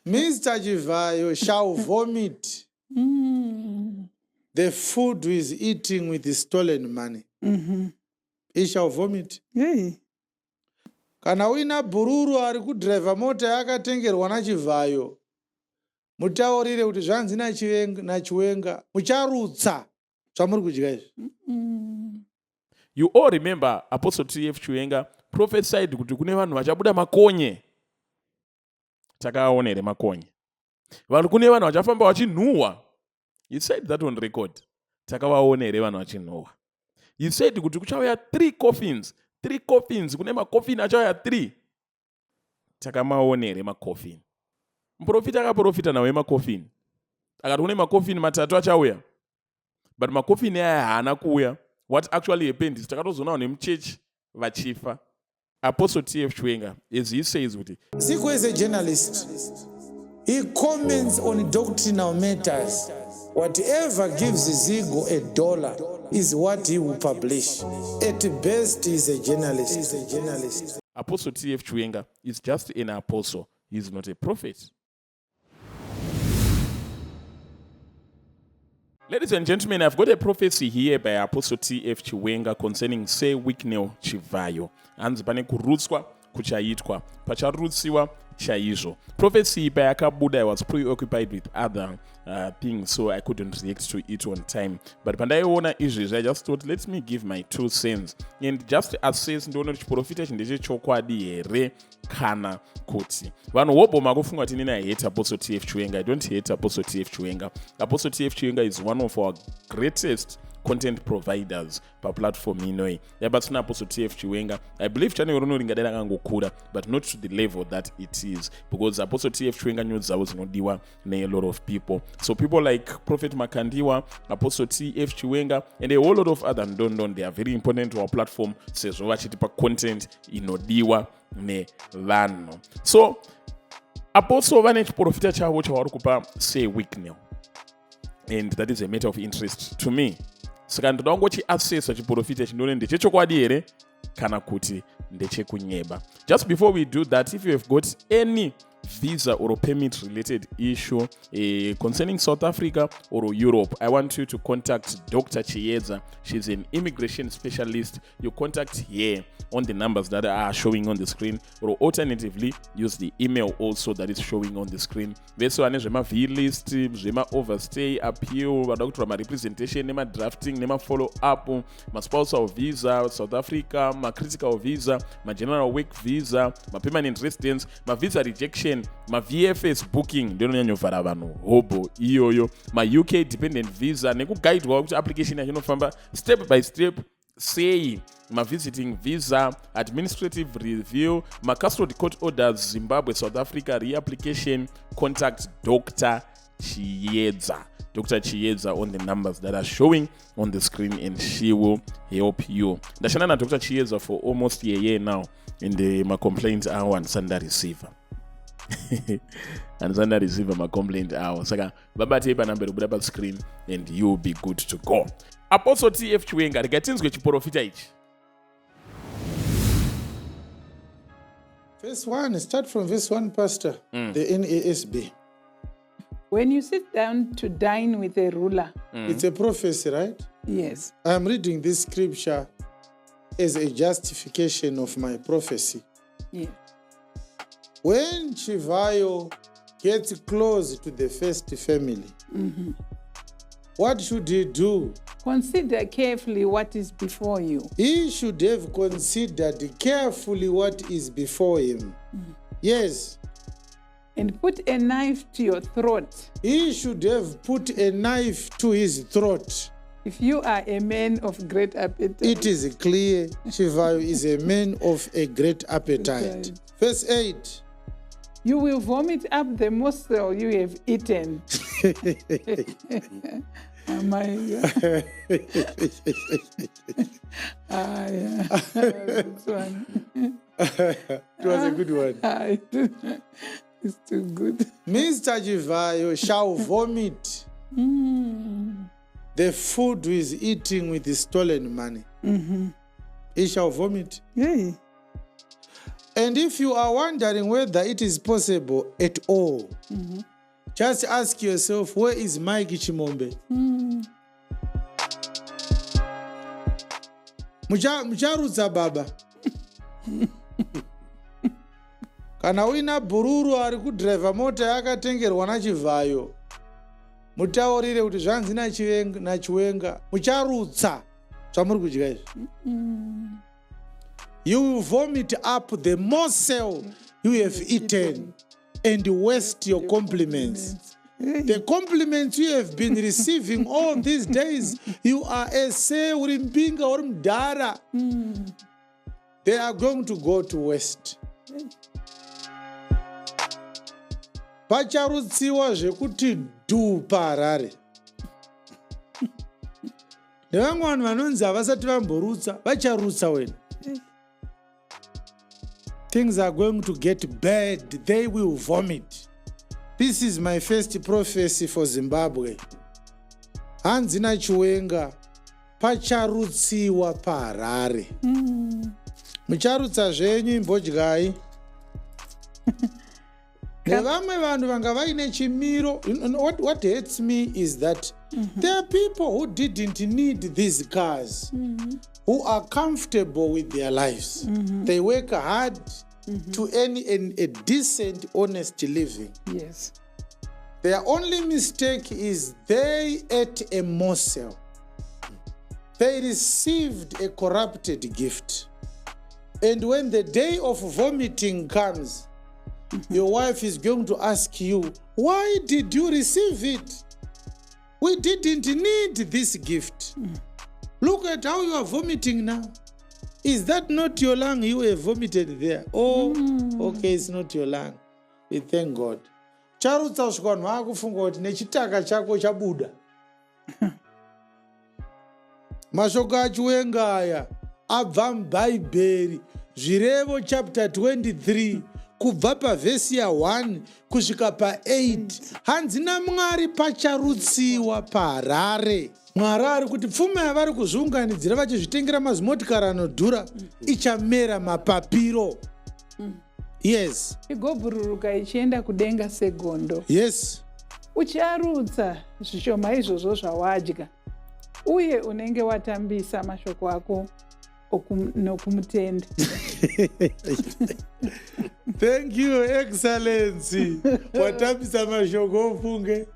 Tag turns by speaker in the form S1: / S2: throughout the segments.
S1: Mr. Chivayo shall vomit the food he is eating with the stolen money. He shall vomit. Kana uina bururu ari kudriva mota yakatengerwa naChivayo, mutaurire kuti zvanzi naChiwenga mucharutsa zvamuri kudya izvi.
S2: You all remember Apostle TFA Chiwenga prophesied kuti kune vanhu vachabuda makonye. Takaonere makonye. Vanhu kune vanhu vachafamba vachinhuhwa. He said that on record. Takavaonere vanhu vachinhuhwa. He said kuti kuchauya 3 coffins. 3 coffins, kune macoffin achauya 3. Takamaonere macoffin. Muprofita akaprofita nawo macoffin. Akati kune macoffin 3 achauya. But macoffin aya haana kuuya. What actually happened is takatozonawo nemuchechi vachifa. Apostle TFA Chiwenga, as he says,
S1: Siko is a journalist. He comments on doctrinal matters. Whatever gives Zigo $1 is what he will publish. At best, he's a journalist.
S2: Apostle TFA Chiwenga is just an apostle. He is not a prophet. Ladies and gentlemen, I've got a prophecy here by Apostle TFA Chiwenga concerning Sir Wicknel Chivayo. Hanzi pane kurutswa kuchaitwa, pacharutsiwa chaizvo. Prophecy by Akabuda, I was preoccupied with other things, so I couldn't react to it on time. But pandaiona izvi, I just thought, let me give my 2 cents and just assess ndoona kuti chiprofita ndechechokwadi here kana kuti. Vanhu woboma kufunga kuti nini I hate Apostle TFA Chiwenga. I don't hate Apostle TFA Chiwenga. Apostle TFA Chiwenga is one of our greatest content providers per platform inoi. But Apostle TFA Chiwenga, I believe channel ringadera kangokura, but not to the level that it is, because Apostle TFA Chiwenga news was nodiwa na a lot of people. So people like Prophet Makandiwa, Apostle TFA Chiwenga, and a whole lot of other ndondon, they are very important to our platform. Says wachitipa content inodiwa ne vanhu. So Apostle vane chiprofita chavo chavari kupa Sir Wicknel, and that is a matter of interest to me. Saka ndoda kungochiassesa chiprofita chindoona ndechechokwadi here kana kuti ndechekunyeba. Just before we do that, if you have got any visa or permit related issue concerning South Africa or Europe, I want you to contact Dr. Chiwenga. She's an immigration specialist. You contact her on the numbers that are showing on the screen, or alternatively use the email also that is showing on the screen. Vese vane zvema V-list, zvema overstay, appeal, vada kutora ma-representation, nema drafting, nema follow-up, ma-spousal visa, South Africa, ma-critical visa, ma-general work visa, ma-permanent residence, ma-visa rejection, ma-VFS booking, ndinonyanyovhara vanhu hobo iyoyo, ma-UK dependent visa, nekuguidwa kuti application yacho inofamba step by step sei, ma-visiting visa, administrative review, ma-custody court orders, Zimbabwe, South Africa, reapplication. Contact Dr. Chiwenga. Dr. Chiwenga on the numbers that are showing on the screen, and she will help you. Ndashana na Dr. Chiwenga for almost a year now in the my complaint hour and Sunday receiver. And Sunday receiver my complaint hour. Saka baba tape number ubuda pa screen and you will be good to go. Apostle TFA Chiwenga rikatinzwe chiprofita ichi.
S1: Verse 1, start from verse 1, Pastor. The NASB.
S3: When you sit down to dine with a ruler.
S1: It's a prophecy, right?
S3: Yes.
S1: I'm reading this scripture as a justification of my prophecy.
S3: Yeah.
S1: When Chivayo gets close to the first family, what should he do?
S3: Consider carefully what is before you.
S1: He should have considered carefully what is before him. Yes.
S3: And put a knife to your throat.
S1: He should have put a knife to his throat.
S3: If you are a man of great appetite.
S1: It is clear Chivayo is a man of a great appetite. Verse 8.
S3: You will vomit up the morsel you have eaten. Oh my God. Yeah. This one.
S1: It was a good one.
S3: It's too good.
S1: Mr. Chivayo shall vomit the food he is eating with the stolen money. He shall vomit.
S3: Yeah.
S1: And if you are wondering whether it is possible at all, just ask yourself, where is Mike Chimombe? Mucharutsa baba. Kana uina bururu ari kudriva mota yakatengerwa naChivayo, mutaurire kuti zvanzi naChiwenga, mucharutsa zvamuri kudya izvi. You will vomit up the morsel you have eaten and waste your compliments. The compliments you have been receiving all these days, you are a se urimpinga or mdara. They are going to go to waste. Pacharutsiwa zvekuti du parare. Nevamwe vanhu vanonzi havasati vamborutsa, vacharutsa wena. Things are going to get bad. They will vomit. This is my first prophecy for Zimbabwe. Hanzi naChiwenga, pacharutsiwa paHarare. Mucharutsa zvenyu imbodyai. Nevamwe vanhu vanga vaine chimiro. What hurts me is that there are people who didn't need these cars, who are comfortable with their lives. They work hard to earn a decent, honest living.
S3: Yes.
S1: Their only mistake is they ate a morsel. They received a corrupted gift. And when the day of vomiting comes, your wife is going to ask you, why did you receive it? We didn't need this gift. Look at how you are vomiting now. Is that not your lung you have vomited there? Oh, okay, it's not your lung. We thank God. Charutsa kusvika vanhu vaakufunga kuti nechitaka chako chabuda. Mashoko aChiwenga aya abva muBhaibheri, Zvirevo chapter 23, kubva pavhesi ya1 kusvika pa8. Hanzi naMwari pacharutsiwa paHarare. Mwari ari kuti pfuma yavari kuzviunganidzira vachizvitengera mazimotikari anodhura ichamera mapapiro. Yes.
S3: Igobhururuka ichienda kudenga segondo.
S1: Yes.
S3: Ucharutsa zvishoma izvozvo zvawadya, uye unenge watambisa mashoko ako nokumutende.
S1: Thank you, Excellency. Watambisa mashoko ofunge.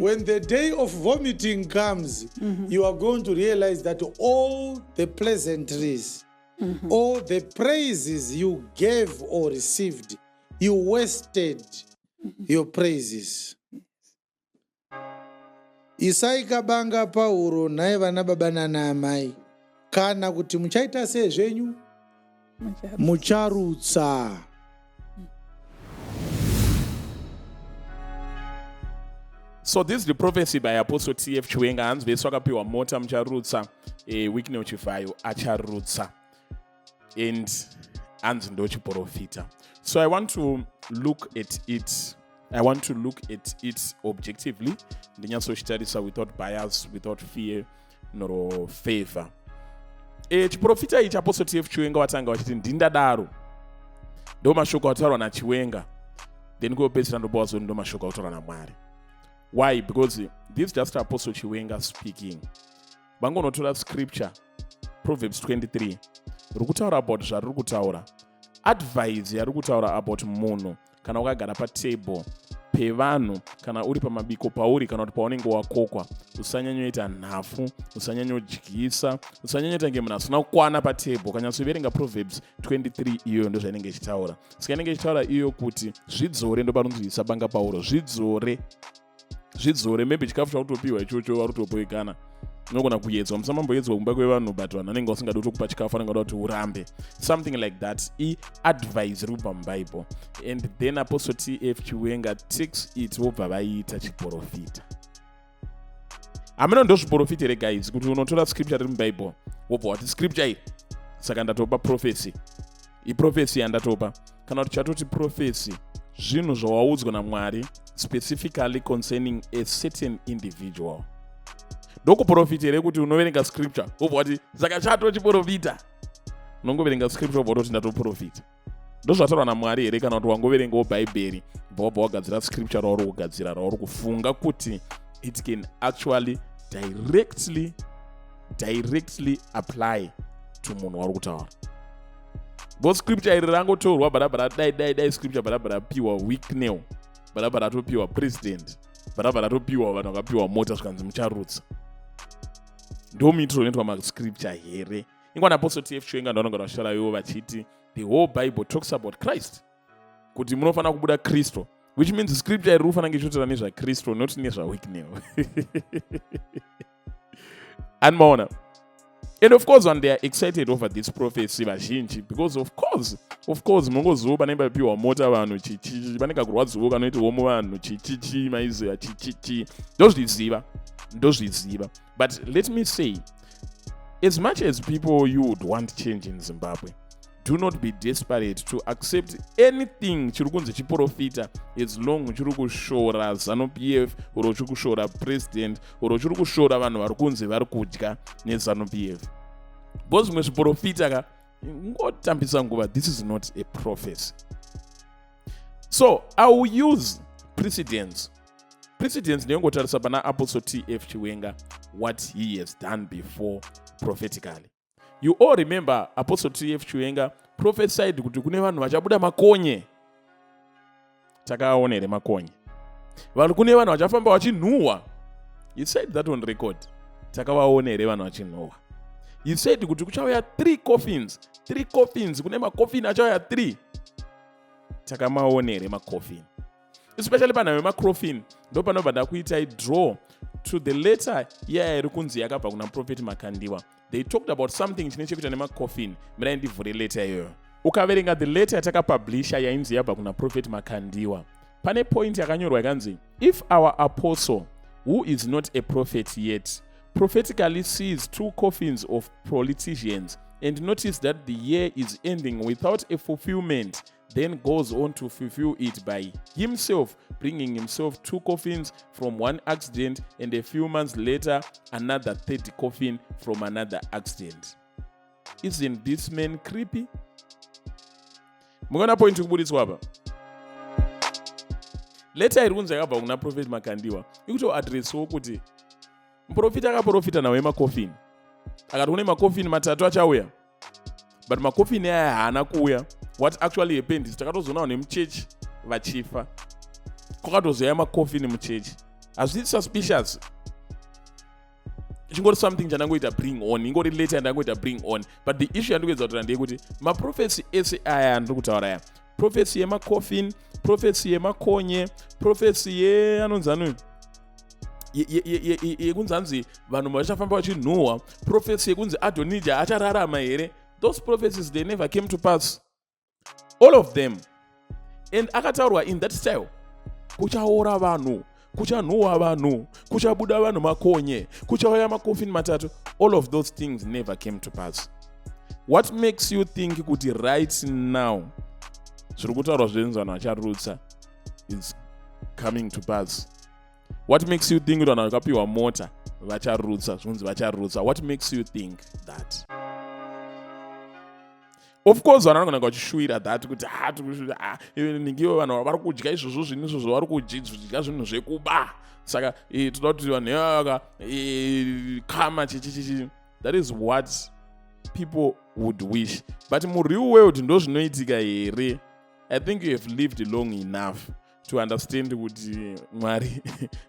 S1: When the day of vomiting comes, you are going to realize that all the pleasantries, all the praises you gave or received, you wasted your praises. Isaikabanga Pauro naye vana baba nana amai, kana kuti muchaita sezvenyu mucharutsa.
S2: So this is the prophecy by Apostle TFA Chiwenga. Hanzi vesu vakapiwa mota mucharutsa, Wicknel Chivayo acharutsa. And hanzi ndochiprofita. So I want to look at it. I want to look at it objectively. Ndinyatsochitarisa without bias, without fear, nor favor. Chiprofita ichi Apostle TFA Chiwenga watanga wachiti ndindadaro. Ndo mashoko ataurwa naChiwenga. Then kupedzisira ndobvazo ndo mashoko ataurwa naMwari. Why? Because this is just Apostle Chiwenga speaking. Bangonotora scripture, Proverbs 23. Rukutaura about zvarukutaura. Advice yarukutaura about munhu kana ukagara patable pevanhu, kana uri pamabiko pauri, kana kuti paunenge wakokwa, usanyanyoita nhafu, usanyanyodyisa, usanyanyoita nge munhu asina kukwana patable. Ukanyatsoverenga Proverbs 23 iyo ndo zvainenge ichitaura. Saka inenge ichitaura iyo kuti zvidzore, ndo panonzwisa banga Pauro, zvidzore maybe chikafu chautopiwa ichocho warutopoikana. Unogona kuedzwa, musamamboedzwa kumba kwevanhu, but vanhu vanenge vasingadi kutokupa chikafu, vanenge vada kuti urambe. Something like that. Advice iri kubva muBible. And then Apostle TFA Chiwenga takes it wobva vaita chiprofita. Hameno ndozviprofita here guys, kuti unotora scripture riri muBible wobva wati scripture iri, saka ndatopa prophecy. Prophecy yandatopa. Kana kuti chatoti prophecy, zvinhu zvawaudzwa naMwari specifically concerning a certain individual. Ndokuprofita here kuti unoverenga scripture wobva wati saka chatochiprofita. Unongoverenga scripture wobva wati ndatoprofita. ndozvataurwa naMwari here kana kuti wangoverengawo bhaibheri bva wagadzira scripture rauri kugadzira rauri kufunga kuti it can actually directly apply to munhu wauri kutaura. Because scripture iri rangotorwa barabara dai scripture barabara piwa Wicknel, barabara topiwa president, barabara topiwa vanhu vakapiwa mota zvikanzi mucharutsa. Ndo mitiro inoitwa mascripture here. Ingwana Apostle TFA Chiwenga ndaunogara vashara ivo vachiti the whole Bible talks about Christ. Kuti munofana kubuda Kristo, which means scripture iri rufanira ichitaura nezvaKristo not nezvaWicknel. And maona. And of course, when they are excited over this prophecy, because of course, mungozuva panenge papiwa mota vanhu chichichi, panenge kurwadziwa kanoitwa vanhu chichichi, maiziva chichichi. Ndozviziva. But let me say, as much as people you would want change in Zimbabwe, do not be desperate to accept anything chiri kunzi chiprofita as long chiri kushora ZANU-PF oro chiri kushora president oro chiri kushora vanhu vari kunzi vari kudya neZANU-PF. Because zvimwe zviprofita ka ngotambisa nguva, this is not a prophecy. So I will use precedents ndinongotarisa pana Apostle TFA Chiwenga what he has done before prophetically. You all remember Apostle TFA Chiwenga prophesied kuti kune vanhu vachabuda makonye. Takaona here makonye. Vanhu kune vanhu vachafamba vachinhuhwa. He said that on record. Takawaona here vanhu vachinhuhwa. He said kuti kuchauya 3 coffins. Kune macoffin achauya 3. Takamaona here macoffin. Especially pana vemacoffin ndo panobva ndakuita draw to the letter iri kunzi yakabva kuna Prophet Makandiwa. They talked about something chine chekuita nemacoffin. Mirai ndivhure letter iyoyo. Ukaverenga the letter yatakapublisha yainzi yabva kuna Prophet Makandiwa, pane point yakanyorwa yakanzi, if our apostle, who is not a prophet yet, prophetically sees 2 coffins of politicians and notice that the year is ending without a fulfillment, then goes on to fulfill it by himself, bringing himself 2 coffins from one accident, and a few months later another 30 coffin from another accident. Isn't this man creepy? Mugona point kubuditswa apa. Later iri kunzi yakabva kuna Prophet Makandiwa ikuto address wokuti muprofita akaprofita nawo emacoffin. Akati kune macoffin matatu achauya, but macoffin aya haana kuuya. What actually happened is takatozonawo nemuchechi vachifa, kwakatozoya macoffin muchechi. Hazvisi suspicious. Chingori something chandangoita bring on, ingori later yandangoita bring on, but the issue yandikuedza kutaura ndeyekuti maprophecy ese aya andiri kutaura aya, prophecy yemacoffin, prophecy yemakonye, prophecy yeanonzi anoni yekunzi anzi vanhu vachafamba vachinhuhwa, prophecy yekunzi Adonija achararama here, those prophecies they never came to pass, all of them. And akataurwa in that style, kuchaora vanhu, kuchanhuhwa vanhu, kuchabuda vanhu makonye, kuchauya macoffin matatu, all of those things never came to pass. What makes you think kuti right now zviri kutaurwa zvenzi vanhu vacharutsa is coming to pass? What makes you think kuti vanhu vakapiwa mota vacharutsa zvonzi vacharutsa? What makes you think that? Of course vanhu vanogona vachishuwira that kuti ningiwo vanhu vari kudya izvozvo zvinizvozvo vari kudya zvinhu zvekuba, saka toda kuti vanhu ivaka kama chichichichi. That is what people would wish, but mureal world ndo zvinoitika here. I think you have lived long enough to understand kuti Mwari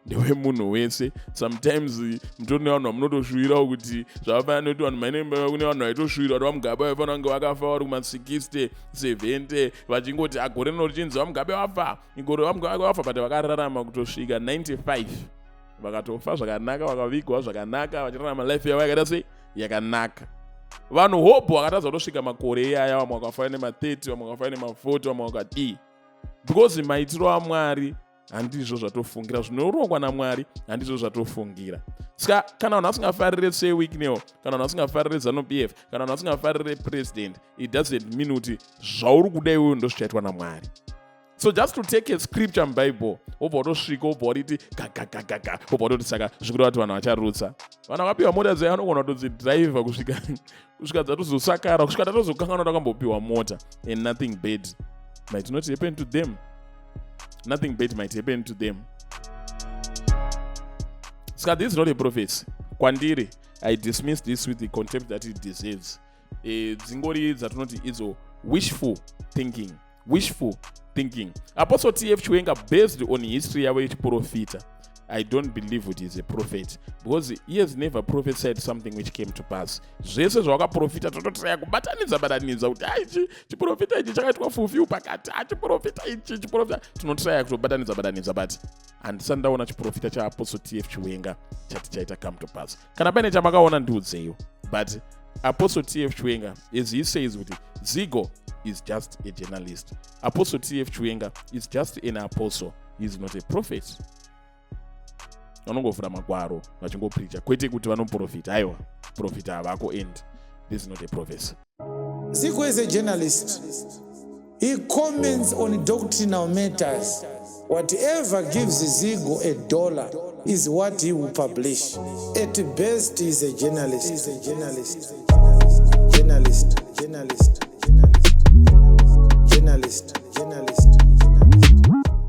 S2: ndewe munhu wese. Sometimes mutori nevanhu vamunotoshuwirawo kuti zvavafanira noti vanhu mainemba kune vanhu vaitoshuwira kuti vamugabe vaifana kunge vakafa vari kuma-60 70 vachingoti agore rinochinzi vamugabe vafa, igore vamugabe vafa, but vakararama kutosvika 95 vakatofa zvakanaka, vakavigwa zvakanaka, vachirarama life yavo yakaita sei yakanaka. Vanhu hope vakatadza kutosvika makore iyaya, vamwe vakafa nema-30, vamwe vakafa nema-40, vamwe vakadii, because maitiro aMwari handizvo zvatofungira, zvinorongwa naMwari handizvo zvatofungira. Saka kana vanhu vasingafarire Sir Wicknel, kana vanhu vasingafarire ZANU-PF, kana vanhu vasingafarire president, it doesn't mean kuti zvauri kuda iwewe ndo zvichaitwa naMwari. So just to take a scripture in Bible, obva watosvika obva wariti gagagagaga, obva watoti saka zvikuru vati vanhu vacharutsa. Vanhu vakapiwa mota dzai vanogona kutodzidhiraivha kusvika dzatozosakara, kusvika tatozokanganwa takambopiwa mota, and nothing bad might not happen to them. Nothing bad might happen to them. So this is not a prophecy. Kwandiri, I dismiss this with the contempt that it deserves. Dzingori dzatinoti idzo wishful thinking. Wishful thinking. Apostle TF Chiwenga, based on history yawe yechiprofita, I don't believe it is a prophet, because he has never prophesied something which came to pass. Zvese zvawakaprofita tototraya kubatanidza kuti chiprofita ichi chakaitwa fufiu pakati, chiprofita ichi chiprofita tinotraya kutobatanidza but handisati ndaona chiprofita chaApostle TF Chiwenga chati chaita come to pass. Kana paine chamakaona ndiudzeyo, but Apostle TF Chiwenga, as he says kuti Zigo is just a journalist. Apostle TF Chiwenga is just an apostle. He is not a prophet. Vanongofura magwaro vachingopreacha, kwete kuti vanoprofita. Aiwa, profita havako end. This is not a prophecy.
S1: Zigo is a journalist. He comments on doctrinal matters. Whatever gives Zigo $1 is what he will publish. At best, he is a journalist. Journalist.